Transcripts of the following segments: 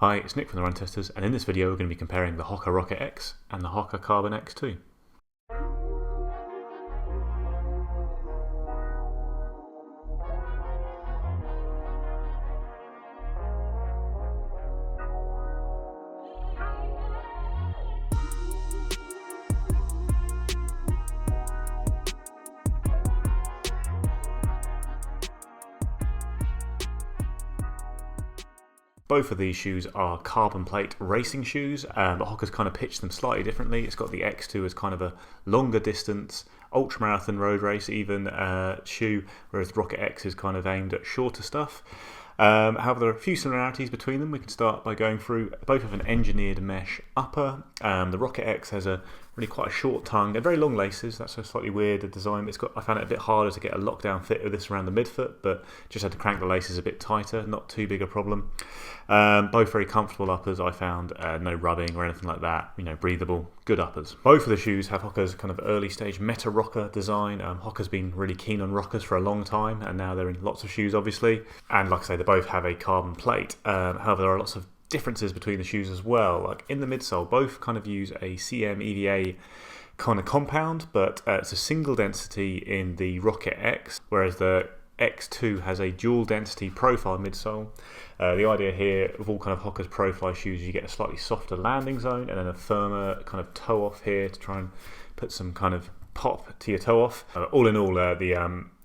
Hi, it's Nick from the Run Testers, and in this video we're going to be comparing the Hoka Rocket X and the Hoka Carbon X2. Both of these shoes are carbon plate racing shoes, but Hoka's kind of pitched them slightly differently. It's got the X2 as kind of a longer distance, ultramarathon road race even shoe, whereas the Rocket X is kind of aimed at shorter stuff. However, there are a few similarities between them. We can start by going through. Both have an engineered mesh upper. The Rocket X has a really quite a short tongue and very long laces. That's a slightly weird design. I found it a bit harder to get a lockdown fit with this around the midfoot, but just had to crank the laces a bit tighter. Not too big a problem. Both very comfortable uppers. I found no rubbing or anything like that. Breathable, good uppers. Both of the shoes have Hoka's kind of early stage meta rocker design. Hoka's been really keen on rockers for a long time, and now they're in lots of shoes, obviously. And like I say, they both have a carbon plate. However, there are lots of differences between the shoes as well. Like in the midsole, both kind of use a CM EVA kind of compound, but it's a single density in the Rocket X, whereas the X2 has a dual density profile midsole. The idea here of all kind of Hoka's Pro Fly shoes, you get a slightly softer landing zone and then a firmer kind of toe off here to try and put some kind of pop to your toe off. All in all,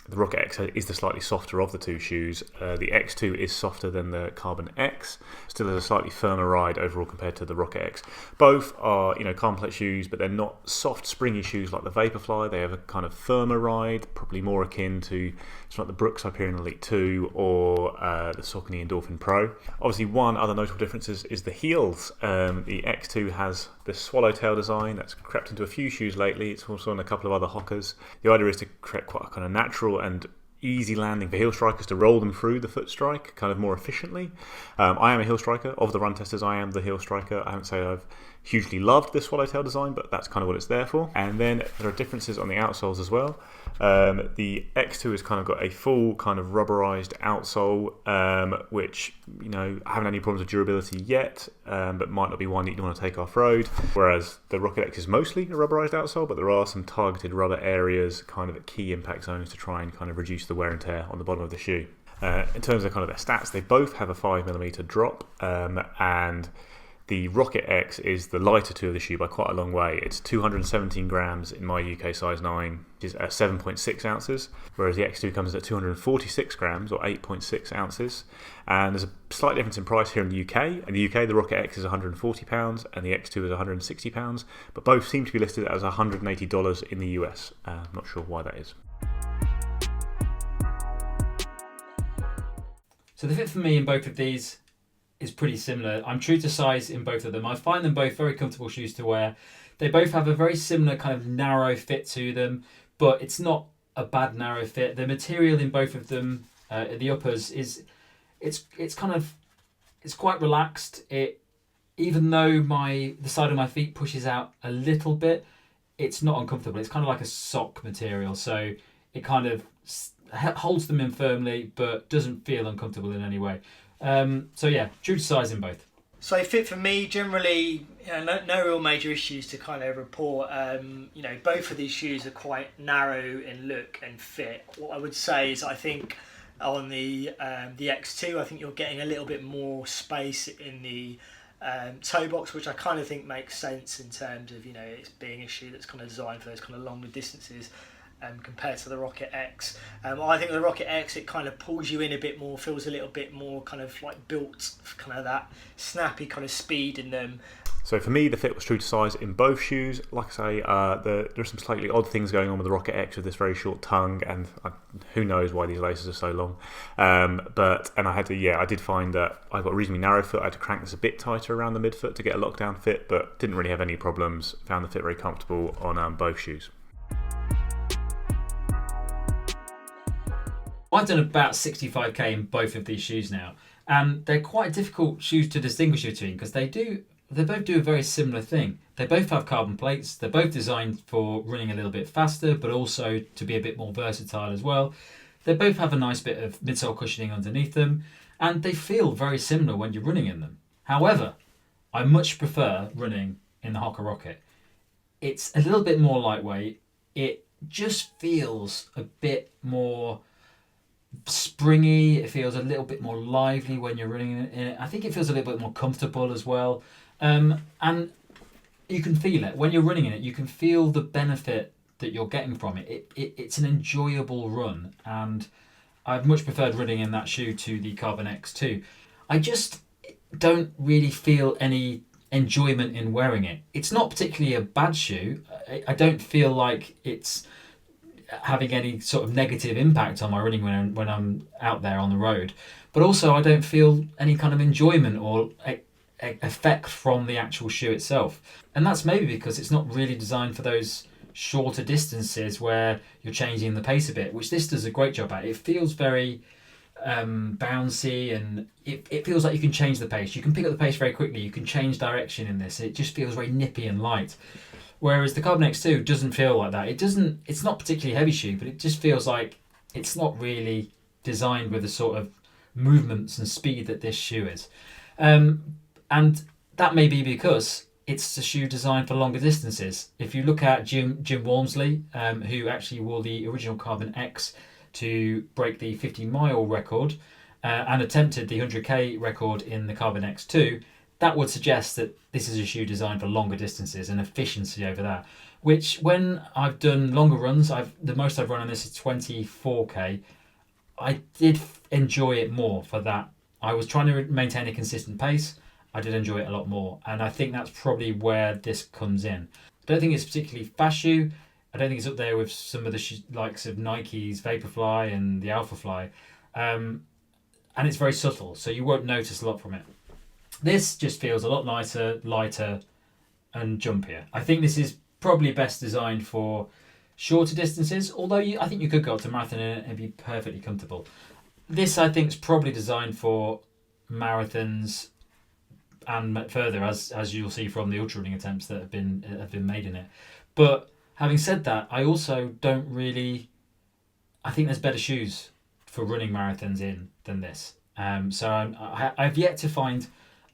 the Rocket X is the slightly softer of the two shoes. The X2 is softer than the Carbon X, still has a slightly firmer ride overall compared to the Rocket X. Both are, carbon plate shoes, but they're not soft, springy shoes like the Vaporfly. They have a kind of firmer ride, probably more akin to something like the Brooks Hyperion Elite 2 or the Saucony Endorphin Pro. Obviously, one other notable difference is the heels. The X2 has this swallowtail design that's crept into a few shoes lately. It's also on a couple of other Hokas. The idea is to create quite a kind of natural and easy landing for heel strikers to roll them through the foot strike kind of more efficiently. I am a heel striker. Of the Run Testers, I am the heel striker. I haven't say I've hugely loved this swallowtail design, but that's kind of what it's there for. And then there are differences on the outsoles as well. The X2 has kind of got a full kind of rubberized outsole, which I haven't had any problems with durability yet, but might not be one that you'd want to take off-road. Whereas the Rocket X is mostly a rubberized outsole, but there are some targeted rubber areas kind of at key impact zones to try and kind of reduce the wear and tear on the bottom of the shoe. In terms of kind of their stats, they both have a 5mm drop, and the Rocket X is the lighter two of the shoe by quite a long way. It's 217 grams in my UK size 9, which is 7.6 ounces, whereas the X2 comes at 246 grams or 8.6 ounces. And there's a slight difference in price here in the UK. In the UK, the Rocket X is £140 and the X2 is £160, but both seem to be listed as $180 in the US. I'm not sure why that is. So the fit for me in both of these is pretty similar. I'm true to size in both of them. I find them both very comfortable shoes to wear. They both have a very similar kind of narrow fit to them, but it's not a bad narrow fit. The material in both of them, the uppers, it's quite relaxed. Even though the side of my feet pushes out a little bit, it's not uncomfortable. It's kind of like a sock material, so it kind of holds them in firmly, but doesn't feel uncomfortable in any way. So yeah, true to size in both. So fit for me, generally, no real major issues to kind of report. Both of these shoes are quite narrow in look and fit. What I would say is, I think on the X2, I think you're getting a little bit more space in the toe box, which I kind of think makes sense in terms of it's being a shoe that's kind of designed for those kind of longer distances. Compared to the Rocket X. I think the Rocket X, it kind of pulls you in a bit more, feels a little bit more kind of like built for kind of that snappy kind of speed in them. So for me, the fit was true to size in both shoes. Like I say, there's some slightly odd things going on with the Rocket X with this very short tongue, and who knows why these laces are so long. I did find that I got a reasonably narrow foot. I had to crank this a bit tighter around the midfoot to get a lockdown fit, but didn't really have any problems. Found the fit very comfortable on both shoes. I've done about 65k in both of these shoes now, and they're quite difficult shoes to distinguish between because they both do a very similar thing. They both have carbon plates. They're both designed for running a little bit faster, but also to be a bit more versatile as well. They both have a nice bit of midsole cushioning underneath them, and they feel very similar when you're running in them. However, I much prefer running in the Hoka Rocket. It's a little bit more lightweight. It just feels a bit more springy. It feels a little bit more lively when you're running in it. I think it feels a little bit more comfortable as well. And you can feel it. When you're running in it, you can feel the benefit that you're getting from it. It's an enjoyable run, and I've much preferred running in that shoe to the Carbon X2. I just don't really feel any enjoyment in wearing it. It's not particularly a bad shoe. I don't feel like it's having any sort of negative impact on my running when I'm out there on the road. But also I don't feel any kind of enjoyment or effect from the actual shoe itself. And that's maybe because it's not really designed for those shorter distances where you're changing the pace a bit, which this does a great job at. It feels very bouncy, and it feels like you can change the pace. You can pick up the pace very quickly. You can change direction in this. It just feels very nippy and light. Whereas the Carbon X2 doesn't feel like that. It's not particularly heavy shoe, but it just feels like it's not really designed with the sort of movements and speed that this shoe is. And that may be because it's a shoe designed for longer distances. If you look at Jim Walmsley, who actually wore the original Carbon X to break the 50-mile record and attempted the 100k record in the Carbon X2, that would suggest that this is a shoe designed for longer distances and efficiency over that. Which, when I've done longer runs, the most I've run on this is 24k. I did enjoy it more for that. I was trying to maintain a consistent pace. I did enjoy it a lot more, and I think that's probably where this comes in. I don't think it's a particularly fast shoe. I don't think it's up there with some of the likes of Nike's Vaporfly and the Alphafly. And it's very subtle, so you won't notice a lot from it. This just feels a lot nicer, lighter, and jumpier. I think this is probably best designed for shorter distances, although I think you could go up to marathon in it and be perfectly comfortable. This, I think, is probably designed for marathons and further, as you'll see from the ultra running attempts that have been made in it. But having said that, I also don't really. I think there's better shoes for running marathons in than this. So I've yet to find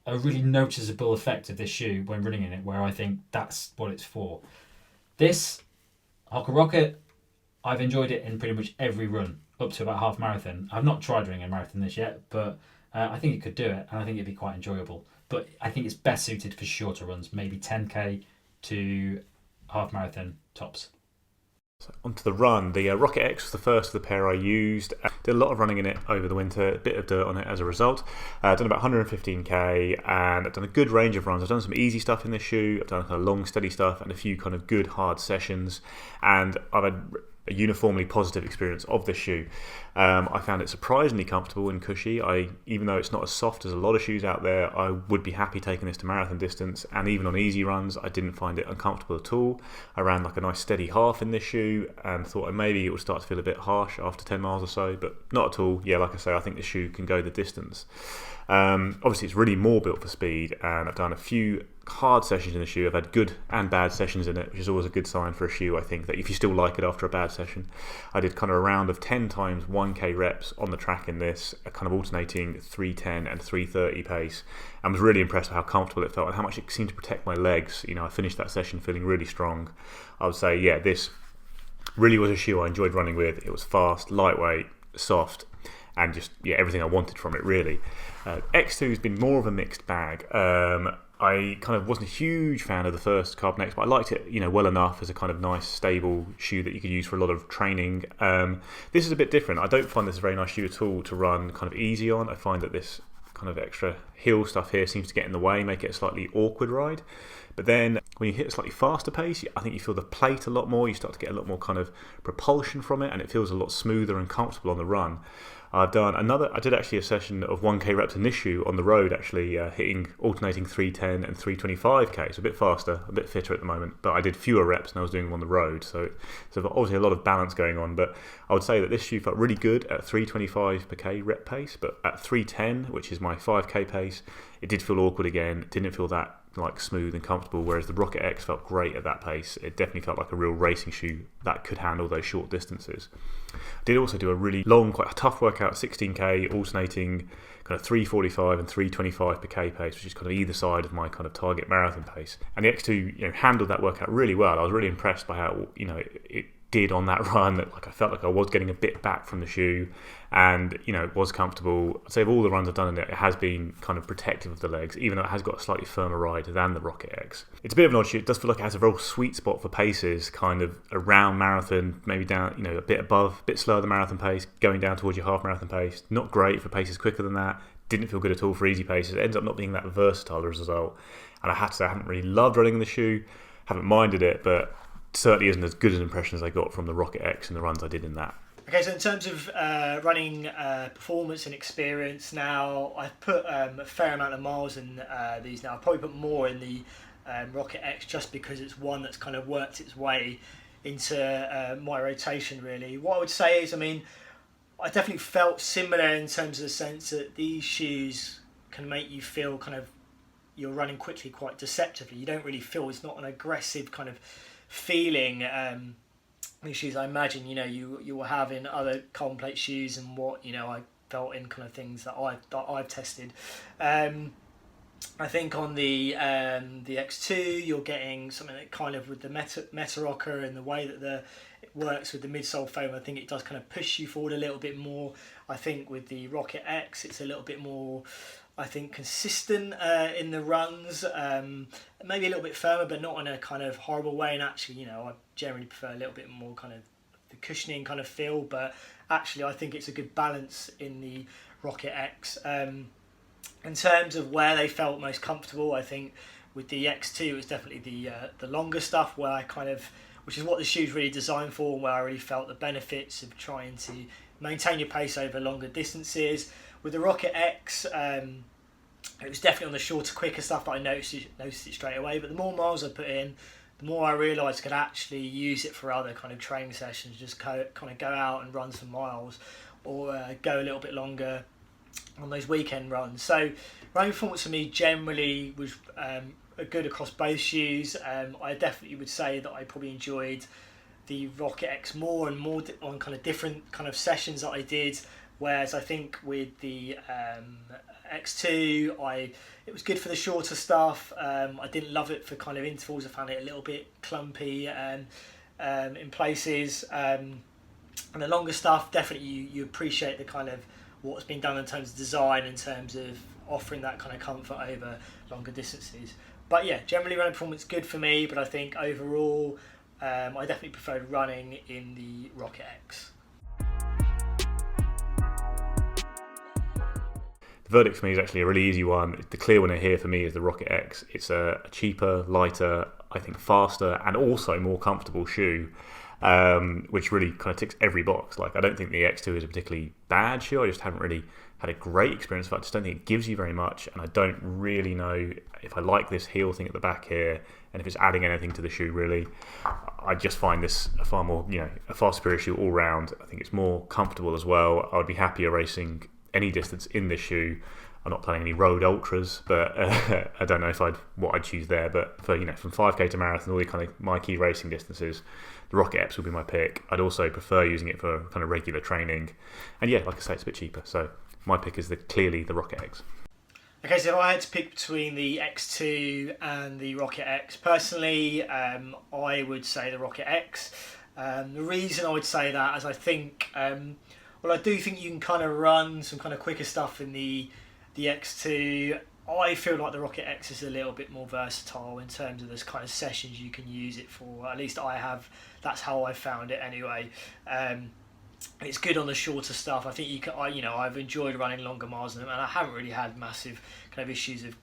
a really noticeable effect of this shoe when running in it, where I think that's what it's for. This Hoka Rocket, I've enjoyed it in pretty much every run up to about half marathon. I've not tried running a marathon this yet, but I think it could do it, and I think it'd be quite enjoyable. But I think it's best suited for shorter runs, maybe 10k to half marathon tops. So onto the run. The Rocket X was the first of the pair I used. Did a lot of running in it over the winter, a bit of dirt on it as a result. I've done about 115k, and I've done a good range of runs. I've done some easy stuff in this shoe, I've done kind of long, steady stuff, and a few kind of good, hard sessions. And I've had a uniformly positive experience of this shoe. I found it surprisingly comfortable and cushy. Even though it's not as soft as a lot of shoes out there, I would be happy taking this to marathon distance, and even on easy runs I didn't find it uncomfortable at all. I ran like a nice steady half in this shoe and thought maybe it would start to feel a bit harsh after 10 miles or so, but not at all. Yeah, like I say, I think the shoe can go the distance. Obviously it's really more built for speed, and I've done a few hard sessions in the shoe. I've had good and bad sessions in it, which is always a good sign for a shoe, I think, that if you still like it after a bad session. I did kind of a round of 10 times 1k reps on the track in this, kind of alternating 310 and 330 pace. I was really impressed with how comfortable it felt and how much it seemed to protect my legs. I finished that session feeling really strong. I would say, yeah, this really was a shoe I enjoyed running with. It was fast, lightweight, soft, and just, yeah, everything I wanted from it, really. X2 has been more of a mixed bag. I kind of wasn't a huge fan of the first Carbon X, but I liked it, well enough as a kind of nice, stable shoe that you could use for a lot of training. This is a bit different. I don't find this a very nice shoe at all to run kind of easy on. I find that this kind of extra heel stuff here seems to get in the way, make it a slightly awkward ride. But then when you hit a slightly faster pace, I think you feel the plate a lot more. You start to get a lot more kind of propulsion from it, and it feels a lot smoother and comfortable on the run. I did actually a session of 1k reps in this shoe on the road, actually alternating 310 and 325k, so a bit faster, a bit fitter at the moment, but I did fewer reps and I was doing them on the road, so obviously a lot of balance going on. But I would say that this shoe felt really good at 325 per k rep pace, but at 310, which is my 5k pace, it did feel awkward again. It didn't feel that like smooth and comfortable, whereas the Rocket X felt great at that pace. It definitely felt like a real racing shoe that could handle those short distances. I did also do a really long, quite a tough workout, 16k, alternating kind of 3:45 and 3:25 per k pace, which is kind of either side of my kind of target marathon pace. And the X2, handled that workout really well. I was really impressed by how it did on that run. That I felt like I was getting a bit back from the shoe, and it was comfortable. I'd say of all the runs I've done in it, it has been kind of protective of the legs, even though it has got a slightly firmer ride than the Rocket X. It's a bit of an odd shoe. It does feel like it has a real sweet spot for paces, kind of around marathon, maybe down, a bit above, a bit slower than marathon pace, going down towards your half marathon pace. Not great for paces quicker than that. Didn't feel good at all for easy paces. It ends up not being that versatile as a result. And I have to say, I haven't really loved running in the shoe, haven't minded it, but certainly isn't as good an impression as I got from the Rocket X and the runs I did in that. Okay, so in terms of running performance and experience now, I've put a fair amount of miles in these now. I've probably put more in the Rocket X just because it's one that's kind of worked its way into my rotation, really. What I would say is, I definitely felt similar in terms of the sense that these shoes can make you feel kind of you're running quickly quite deceptively. You don't really feel, it's not an aggressive kind of feeling. These shoes, I imagine, you will have in other carbon plate shoes, and what I felt in kind of things that I've tested. I think on the X2, you're getting something that kind of with the Meta Rocker and the way that it works with the midsole foam, I think it does kind of push you forward a little bit more. I think with the Rocket X, it's a little bit more, I think, consistent in the runs, maybe a little bit firmer, but not in a kind of horrible way. And actually, I generally prefer a little bit more kind of the cushioning kind of feel, but actually I think it's a good balance in the Rocket X. In terms of where they felt most comfortable, I think with the X2 it was definitely the longer stuff, where I kind of, which is what the shoe's really designed for, and where I really felt the benefits of trying to maintain your pace over longer distances. With the Rocket X, it was definitely on the shorter, quicker stuff that I noticed it straight away. But the more miles I put in, the more I realised I could actually use it for other kind of training sessions, just kind of go out and run some miles, or go a little bit longer on those weekend runs. So running performance for me generally was good across both shoes. I definitely would say that I probably enjoyed the Rocket X more and more on kind of different kind of sessions that I did, whereas I think with the X2 it was good for the shorter stuff. I didn't love it for kind of intervals. I found it a little bit clumpy in places, and the longer stuff, definitely you appreciate the kind of what's been done in terms of design, in terms of offering that kind of comfort over longer distances. But yeah, generally running performance good for me, but I think overall I definitely preferred running in the Rocket X. The verdict for me is actually a really easy one. The clear winner here for me is the Rocket X. It's a cheaper, lighter, I think faster, and also more comfortable shoe, which really kind of ticks every box. Like, I don't think the X2 is a particularly bad shoe. I just haven't really had a great experience with it. I just don't think it gives you very much, and I don't really know if I like this heel thing at the back here, and if it's adding anything to the shoe really. I just find this a far more, a far superior shoe all round. I think it's more comfortable as well. I would be happier racing any distance in this shoe. I'm not playing any road ultras, but I don't know what I'd choose there. But for from 5k to marathon, all the kind of my key racing distances, the Rocket X would be my pick. I'd also prefer using it for kind of regular training, and yeah, like I say, it's a bit cheaper. So my pick is clearly the Rocket X. Okay, so if I had to pick between the X2 and the Rocket X, personally, I would say the Rocket X. The reason I would say that is I think, I do think you can kind of run some kind of quicker stuff in the X2. I feel like the Rocket X is a little bit more versatile in terms of this kind of sessions you can use it for. At least I have. That's how I found it anyway. It's good on the shorter stuff. I think you can. I've enjoyed running longer miles than them, and I haven't really had massive kind of issues of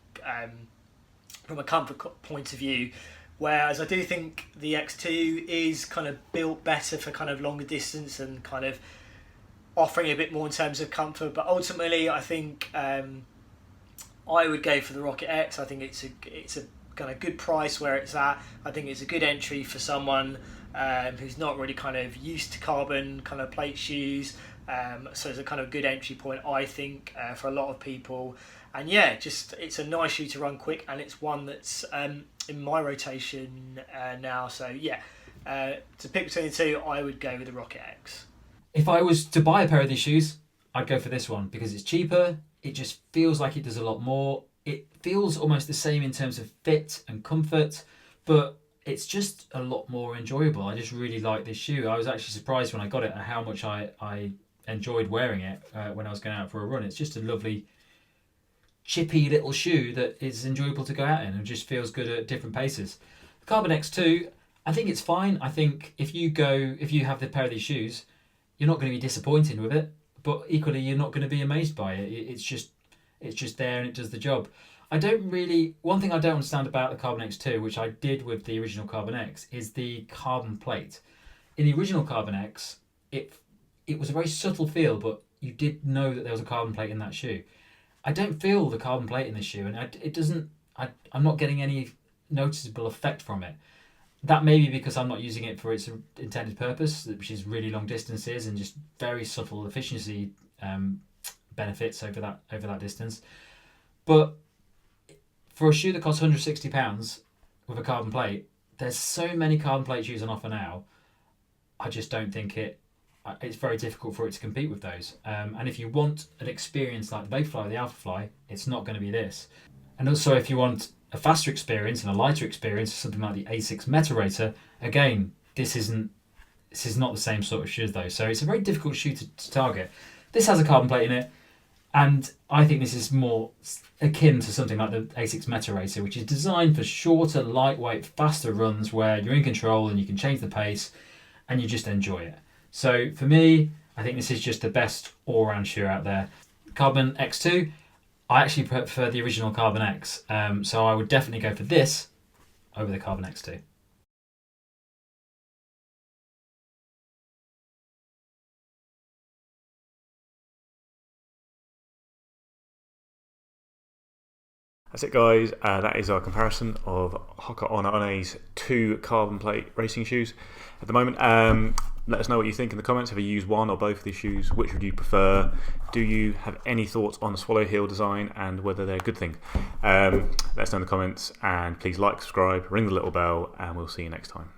from a comfort point of view. Whereas I do think the X2 is kind of built better for kind of longer distance and kind of offering a bit more in terms of comfort. But ultimately, I think I would go for the Rocket X. I think it's a kind of good price where it's at. I think it's a good entry for someone who's not really kind of used to carbon kind of plate shoes. So it's a kind of good entry point, I think, for a lot of people. And yeah, just it's a nice shoe to run quick, and it's one that's in my rotation now. So yeah, to pick between the two, I would go with the Rocket X. If I was to buy a pair of these shoes, I'd go for this one because it's cheaper. It just feels like it does a lot more. It feels almost the same in terms of fit and comfort, but it's just a lot more enjoyable. I just really like this shoe. I was actually surprised when I got it at how much I enjoyed wearing it when I was going out for a run. It's just a lovely, chippy little shoe that is enjoyable to go out in and just feels good at different paces. The Carbon X2, I think it's fine. I think if you have the pair of these shoes, you're not going to be disappointed with it, but equally you're not going to be amazed by it. It's just there and it does the job. One thing I don't understand about the Carbon X2, which I did with the original Carbon X, is the carbon plate. In the original Carbon X, it was a very subtle feel, but you did know that there was a carbon plate in that shoe. I don't feel the carbon plate in this shoe, and I'm not getting any noticeable effect from it. That may be because I'm not using it for its intended purpose, which is really long distances and just very subtle efficiency benefits over that distance. But for a shoe that costs £160 with a carbon plate, there's so many carbon plate shoes on offer now. I just don't think it's very difficult for it to compete with those. And if you want an experience like the Vaporfly or the Alphafly, it's not going to be this. And also, if you want a faster experience and a lighter experience, something like the A6 Meta Racer, again, this is not the same sort of shoe though. So it's a very difficult shoe to target. This has a carbon plate in it, and I think this is more akin to something like the A6 Meta Racer, which is designed for shorter, lightweight, faster runs where you're in control and you can change the pace and you just enjoy it. So for me, I think this is just the best all-round shoe out there. Carbon X2, I actually prefer the original Carbon X, so I would definitely go for this over the Carbon X2. That's it, guys. That is our comparison of Hoka One One's two carbon plate racing shoes at the moment. Let us know what you think in the comments. Have you used one or both of these shoes? Which would you prefer? Do you have any thoughts on the swallow heel design and whether they're a good thing? Let us know in the comments, and please like, subscribe, ring the little bell, and we'll see you next time.